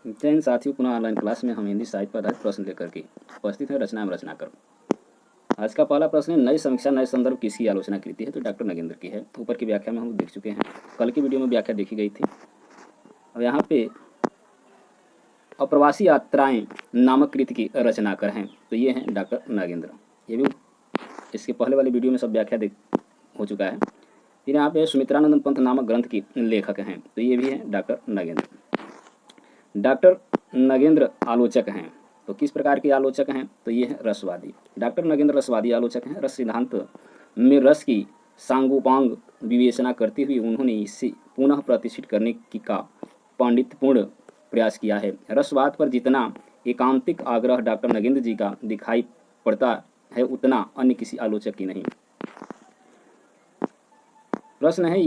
जय हिंद साथियों, पुनः ऑनलाइन क्लास में हम हिंदी साहित्य पर आधारित प्रश्न लेकर के उपस्थित हैं। रचना एवं रचनाकर। आज का पहला प्रश्न है, नई समीक्षा नए संदर्भ किसकी आलोचना कृति है? तो डॉक्टर नगेंद्र की है। ऊपर की व्याख्या में हम देख चुके हैं, कल की वीडियो में व्याख्या देखी गई थी। अब यहाँ पे अप्रवासी यात्राएं नामक कृति की रचनाकर हैं, तो ये हैं डॉक्टर नगेंद्र। ये भी इसके पहले वाली वीडियो में सब व्याख्या हो चुका है। फिर यहाँ पे सुमित्रानंद पंत नामक ग्रंथ की लेखक हैं, तो ये भी हैं डॉक्टर नगेंद्र। डॉक्टर नगेंद्र आलोचक हैं, तो किस प्रकार के आलोचक हैं? तो ये है रसवादी। डॉक्टर नगेंद्र रसवादी आलोचक हैं। रस सिद्धांत में रस की सांगोपांग विवेचना करते हुए उन्होंने इसे पुनः प्रतिष्ठित करने की का पांडित्यपूर्ण प्रयास किया है। रसवाद पर जितना एकांतिक आग्रह डॉक्टर नगेंद्र जी का दिखाई पड़ता है, उतना अन्य किसी आलोचक की नहीं। प्रश्न है,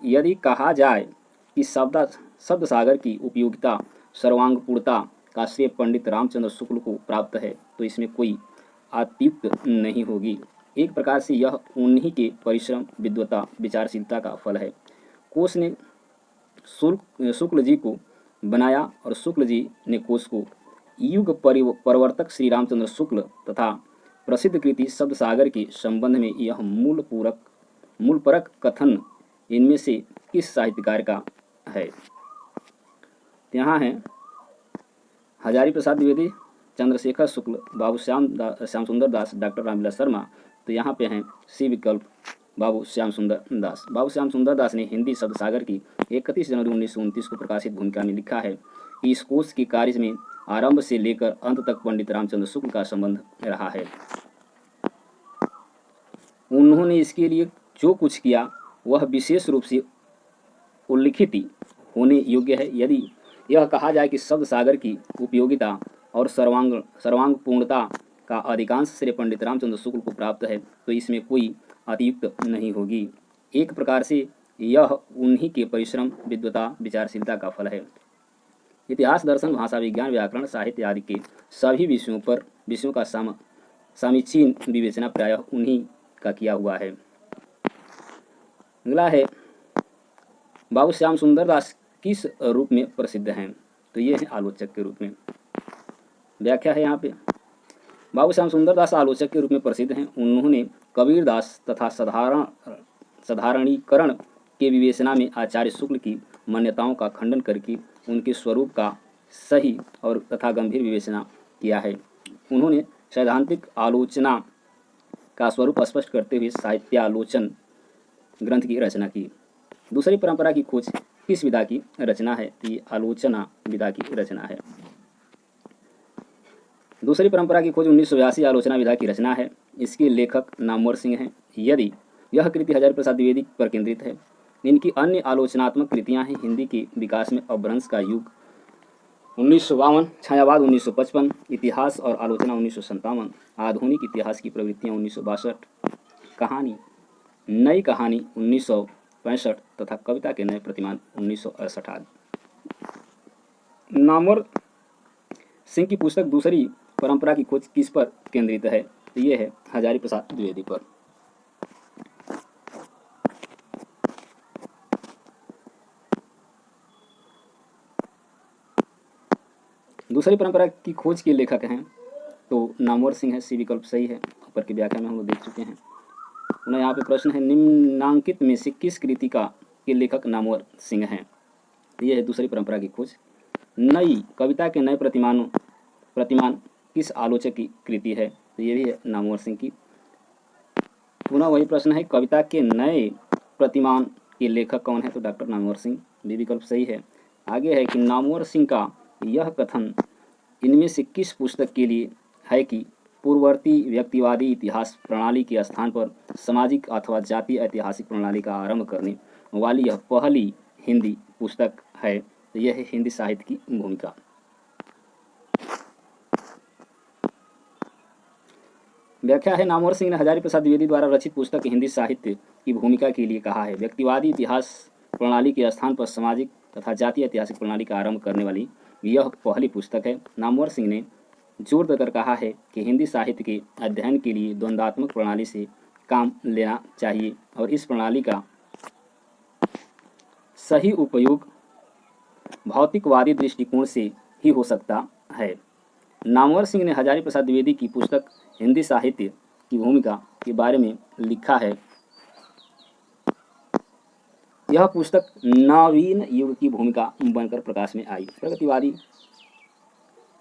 यदि कहा जाए कि शब्द सागर की उपयोगिता सर्वांगपूर्णता का श्रेय पंडित रामचंद्र शुक्ल को प्राप्त है, तो इसमें कोई अत्युक्त नहीं होगी। एक प्रकार से यह उन्हीं के परिश्रम, विद्वता, विचारशीलता का फल है। कोश ने शुक्ल जी को बनाया और शुक्ल जी ने कोश को। युग परिवर्तक श्री रामचंद्र शुक्ल तथा प्रसिद्ध कृति शब्द सागर के संबंध में यह मूलपरक कथन इनमें से किस साहित्यकार का है? यहाँ है हजारी प्रसाद द्विवेदी, चंद्रशेखर शुक्ल, बाबू श्याम सुंदर दास, डॉक्टर रामविलास शर्मा। तो यहाँ पे हैं सी विकल्प, बाबू श्याम सुंदर दास। बाबू श्याम सुंदर दास ने हिंदी शब्द सागर की 31 जनवरी 1929 को प्रकाशित भूमिका में लिखा है कि इस कोश के कार्य में आरंभ से लेकर अंत तक पंडित रामचंद्र शुक्ल का संबंध रहा है। उन्होंने इसके लिए जो कुछ किया वह विशेष रूप से उल्लिखित होने योग्य है। यदि यह कहा जाए कि शब्द सागर की उपयोगिता और सर्वांग पूर्णता का अधिकांश श्रेय पंडित रामचंद्र शुक्ल को प्राप्त है, तो इसमें कोई अतियुक्त नहीं होगी। एक प्रकार से यह उन्हीं के परिश्रम, विद्वता, विचारशीलता का फल है। इतिहास, दर्शन, भाषा विज्ञान, व्याकरण, साहित्य आदि के सभी विषयों का समीचीन विवेचना प्रायः उन्हीं का किया हुआ है। अगला है, बाबू श्याम सुंदर दास किस रूप में प्रसिद्ध हैं? तो ये है आलोचक के रूप में। व्याख्या है यहाँ पे, बाबू श्याम सुंदर दास आलोचक के रूप में प्रसिद्ध हैं। उन्होंने कबीर दास तथा साधारणीकरण के विवेचना में आचार्य शुक्ल की मान्यताओं का खंडन करके उनके स्वरूप का सही और तथा गंभीर विवेचना किया है। उन्होंने सैद्धांतिक आलोचना का स्वरूप स्पष्ट करते हुए साहित्यालोचन ग्रंथ की रचना की। दूसरी परंपरा की खोज किस विधा की रचना है? तो ये आलोचना विधा की रचना है। दूसरी परंपरा की खोज 1982 आलोचना विधा की रचना है। इसके लेखक नामवर सिंह हैं। यदि यह कृति हजारी प्रसाद द्विवेदी पर केंद्रित है। इनकी अन्य आलोचनात्मक कृतियां हैं हिंदी के विकास में अपभ्रंश का युग 1952, छायावाद 1955, इतिहास और आलोचना 1957, आधुनिक इतिहास की प्रवृत्तियां 1962, कहानी नई कहानी 1965 तथा कविता के नए प्रतिमान 1968 आदि। नामवर सिंह की पुस्तक दूसरी परंपरा की खोज किस पर केंद्रित है? तो ये है हजारी प्रसाद द्विवेदी पर। दूसरी परंपरा की खोज के लेखक हैं तो नामवर सिंह है, सी विकल्प सही है। ऊपर की व्याख्या में हम लोग देख चुके हैं। उन्हें यहाँ पे प्रश्न है, निम्नांकित में से किस कृति के लेखक नामवर सिंह हैं? यह है दूसरी परंपरा की खोज। नई कविता के नए प्रतिमान किस आलोचक की कृति है? तो ये भी है नामवर सिंह की। पुनः वही प्रश्न है, कविता के नए प्रतिमान के लेखक कौन है? तो डॉक्टर नामवर सिंह, भी विकल्प सही है। आगे है कि नामवर सिंह का यह कथन इनमें से किस पुस्तक के लिए है कि पूर्ववर्ती व्यक्तिवादी इतिहास प्रणाली के स्थान पर सामाजिक अथवा जातीय ऐतिहासिक प्रणाली का आरंभ करने वाली यह पहली हिंदी पुस्तक है। तो यह है हिंदी साहित्य की भूमिका। व्याख्या है, नामवर सिंह ने हजारी प्रसाद द्विवेदी द्वारा रचित पुस्तक हिंदी साहित्य की भूमिका के लिए कहा है, व्यक्तिवादी इतिहास प्रणाली के स्थान पर सामाजिक तथा जातीय ऐतिहासिक प्रणाली का आरंभ करने वाली यह पहली पुस्तक है। नामवर सिंह ने जोर देकर कहा है कि हिंदी साहित्य के अध्ययन के लिए द्वंद्वात्मक प्रणाली से काम लेना चाहिए और इस प्रणाली का सही उपयोग भौतिकवादी दृष्टिकोण से ही हो सकता है। नामवर सिंह ने हजारी प्रसाद द्विवेदी की पुस्तक हिंदी साहित्य की भूमिका के बारे में लिखा है। यह पुस्तक नवीन युग की भूमिका बनकर प्रकाश में आई।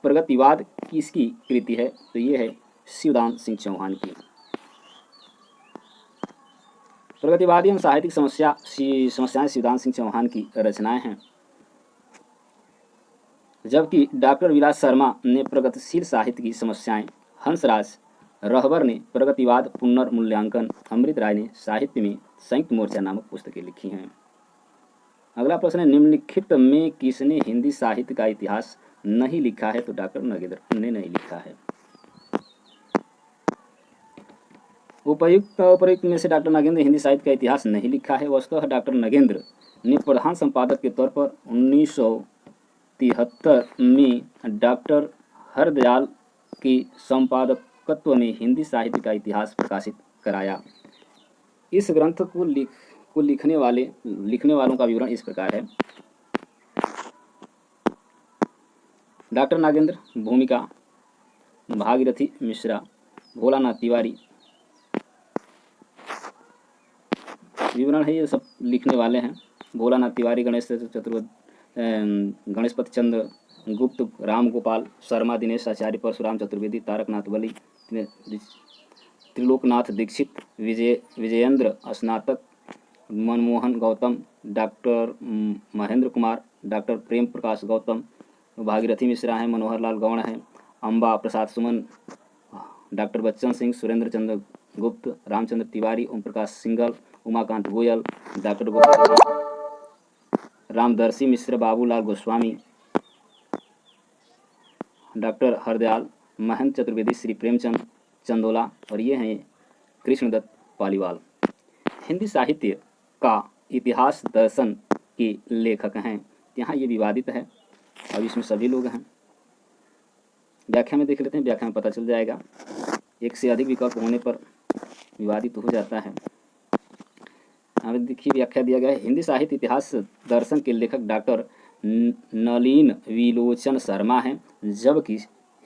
प्रगतिवाद किसकी कृति है? तो ये है शिवदान सिंह चौहान की। प्रगतिवादी एवं साहित्यिक समस्याएं शिवदान सिंह चौहान की रचनाएं हैं, जबकि डॉक्टर विलास शर्मा ने प्रगतिशील साहित्य की समस्याएं, हंसराज रहबर ने प्रगतिवाद पुनर्मूल्यांकन, अमृत राय ने साहित्य में संयुक्त मोर्चा नामक पुस्तकें लिखी हैं। अगला प्रश्न है, निम्नलिखित में किसने हिंदी साहित्य का इतिहास नहीं लिखा है? तो डॉक्टर नगेंद्र ने नहीं लिखा है। उपयुक्त में से डॉक्टर नगेंद्र हिंदी साहित्य का इतिहास नहीं लिखा है। वस्तुतः डॉक्टर नगेंद्र ने प्रधान संपादक के तौर पर 1973 में डॉक्टर हरदयाल के संपादकत्व में हिंदी साहित्य का इतिहास प्रकाशित कराया। इस ग्रंथ को लिखने वालों का विवरण इस प्रकार है। डॉक्टर नागेंद्र, भूमिका भागीरथी मिश्रा, भोलानाथ तिवारी। विवरण है, ये सब लिखने वाले हैं। भोलानाथ तिवारी, गणेशपत चंद्र गुप्त, राम गोपाल शर्मा, दिनेश आचार्य, परशुराम चतुर्वेदी, तारकनाथ बली, त्रिलोकनाथ दीक्षित, विजयेंद्र स्नातक, मनमोहन गौतम, डॉक्टर महेंद्र कुमार, डॉक्टर प्रेम प्रकाश गौतम, भागीरथी मिश्रा हैं, मनोहर लाल गौड़ हैं, अम्बा प्रसाद सुमन, डॉक्टर बच्चन सिंह, सुरेंद्र चंद्र गुप्त, रामचंद्र तिवारी, ओम प्रकाश सिंगल, उमाकांत गोयल, डॉक्टर रामदर्शी मिश्र, बाबूलाल गोस्वामी, डॉक्टर हरदयाल, महंत चतुर्वेदी, श्री प्रेमचंद चंदोला और ये हैं कृष्णदत्त पालीवाल। हिंदी साहित्य का इतिहास दर्शन के लेखक हैं। यहाँ ये विवादित है और इसमें सभी लोग हैं। व्याख्या में देख लेते हैं, व्याख्या में पता चल जाएगा। एक से अधिक विकल्प होने पर विवादित हो जाता है। अब देखिए, व्याख्या दिया गया है, हिंदी साहित्य इतिहास दर्शन के लेखक डॉक्टर नलिन विलोचन शर्मा हैं, जबकि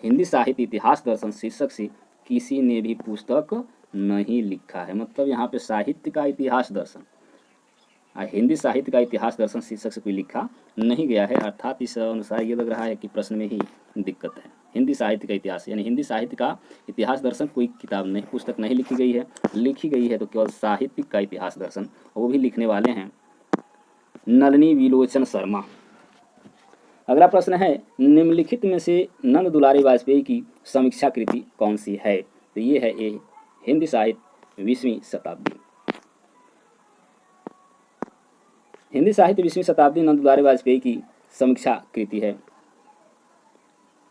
हिंदी साहित्य इतिहास दर्शन शीर्षक से किसी ने भी पुस्तक नहीं लिखा है। मतलब यहाँ पे साहित्य का इतिहास दर्शन, हिंदी साहित्य का इतिहास दर्शन शीर्षक से कोई लिखा नहीं गया है। अर्थात इस अनुसार ये लग रहा है कि प्रश्न में ही दिक्कत है। हिंदी साहित्य का इतिहास यानी हिंदी साहित्य का इतिहास दर्शन कोई किताब नहीं, पुस्तक नहीं लिखी गई है। लिखी गई है तो केवल साहित्यिक का इतिहास दर्शन, वो भी लिखने वाले हैं नलिनी विलोचन शर्मा। अगला प्रश्न है, निम्नलिखित में से नंद दुलारी वाजपेयी की समीक्षा कृति कौन सी है? तो ये है ये हिंदी साहित्य 20वीं शताब्दी। हिंदी साहित्य 20वीं शताब्दी नंद दुलारी वाजपेयी की समीक्षा कृति है।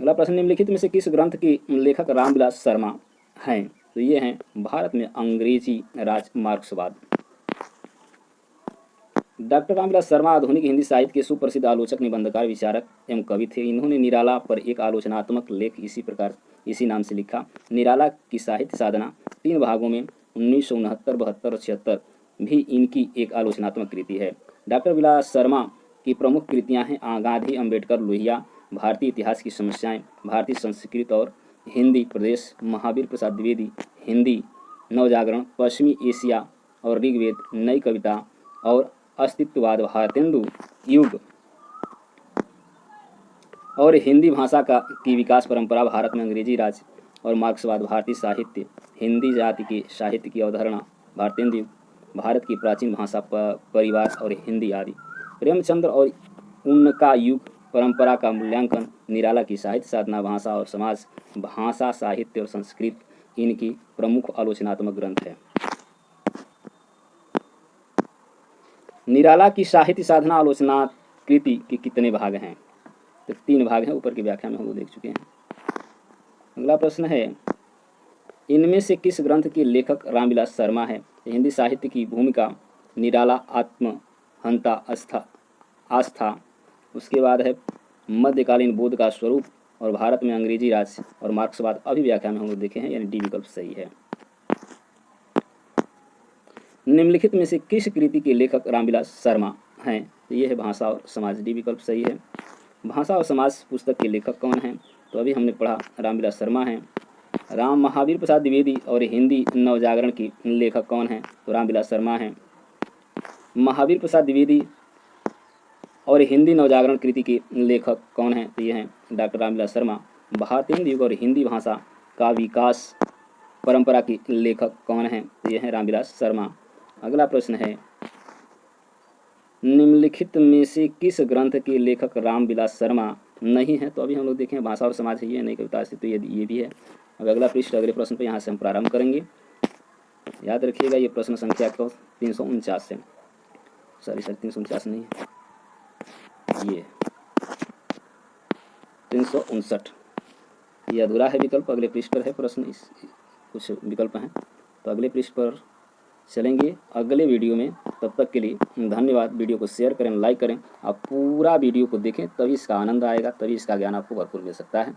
अगला प्रश्न, निम्नलिखित में से किस ग्रंथ के लेखक रामविलास शर्मा हैं? तो ये हैं भारत में अंग्रेजी राज मार्क्सवाद। डॉक्टर रामविलास शर्मा आधुनिक हिंदी साहित्य के सुप्रसिद्ध आलोचक, निबंधकार, विचारक एवं कवि थे। इन्होंने निराला पर एक आलोचनात्मक लेख इसी नाम से लिखा। निराला की साहित्य साधना 3 भागों में 1969, 72 और 76 भी इनकी एक आलोचनात्मक कृति है। डॉक्टर विलास शर्मा की प्रमुख कृतियां हैं गांधी, अम्बेडकर, लोहिया, भारतीय इतिहास की समस्याएं, भारतीय संस्कृति और हिंदी प्रदेश, महावीर प्रसाद द्विवेदी, हिंदी नवजागरण, पश्चिमी एशिया और ऋग्वेद, नई कविता और अस्तित्ववाद, भारतेंदु युग और हिंदी भाषा की विकास परंपरा, भारत में अंग्रेजी राज और मार्क्सवाद, भारतीय साहित्य, हिंदी जाति के साहित्य की अवधारणा, भारतेंदु युग, भारत की प्राचीन भाषा, परिवार और हिंदी आदि, प्रेमचंद्र और उनका युग, परंपरा का मूल्यांकन, निराला की साहित्य साधना, भाषा और समाज, भाषा, साहित्य और संस्कृत इनकी प्रमुख आलोचनात्मक ग्रंथ है। निराला की साहित्य साधना आलोचना कृति के कितने भाग हैं? तो 3 भाग हैं, ऊपर की व्याख्या में हम लोग देख चुके हैं। अगला प्रश्न है, इनमें से किस ग्रंथ के लेखक रामविलास शर्मा है? हिंदी साहित्य की भूमिका, निराला, आत्महंता, आस्था, उसके बाद है मध्यकालीन बोध का स्वरूप और भारत में अंग्रेजी राज और मार्क्सवाद। अभी व्याख्या में हम लोग देखे हैं, यानी डी विकल्प सही है। निम्नलिखित में से किस कृति के लेखक रामविलास शर्मा हैं? तो ये है भाषा और समाज, डी विकल्प सही है। भाषा और समाज पुस्तक के लेखक कौन हैं? तो अभी हमने पढ़ा रामविलास शर्मा हैं। राम महावीर प्रसाद द्विवेदी और हिंदी नवजागरण की लेखक कौन हैं? तो रामविलास शर्मा हैं। महावीर प्रसाद द्विवेदी और हिंदी नवजागरण कृति के लेखक कौन हैं? तो ये हैं डॉक्टर रामविलास शर्मा। भारतीय युग और हिंदी भाषा का विकास परंपरा की लेखक कौन हैं? तो ये हैं रामविलास शर्मा। अगला प्रश्न है, निम्नलिखित में से किस ग्रंथ के लेखक रामविलास शर्मा नहीं है? तो अभी हम लोग देखें भाषा और समाज है, ये नई कविता से, तो ये भी है। अब अगला पृष्ठ अगले प्रश्न पर यहाँ से हम प्रारंभ करेंगे। याद रखिएगा ये प्रश्न संख्या को 349 से, सॉरी 349 नहीं है, ये 359, ये अधूरा है विकल्प, अगले पृष्ठ पर है प्रश्न, इस कुछ विकल्प हैं, तो अगले पृष्ठ पर चलेंगे अगले वीडियो में। तब तक के लिए धन्यवाद। वीडियो को शेयर करें, लाइक करें, आप पूरा वीडियो को देखें, तभी इसका आनंद आएगा, तभी इसका ज्ञान आपको भरपूर मिल सकता है।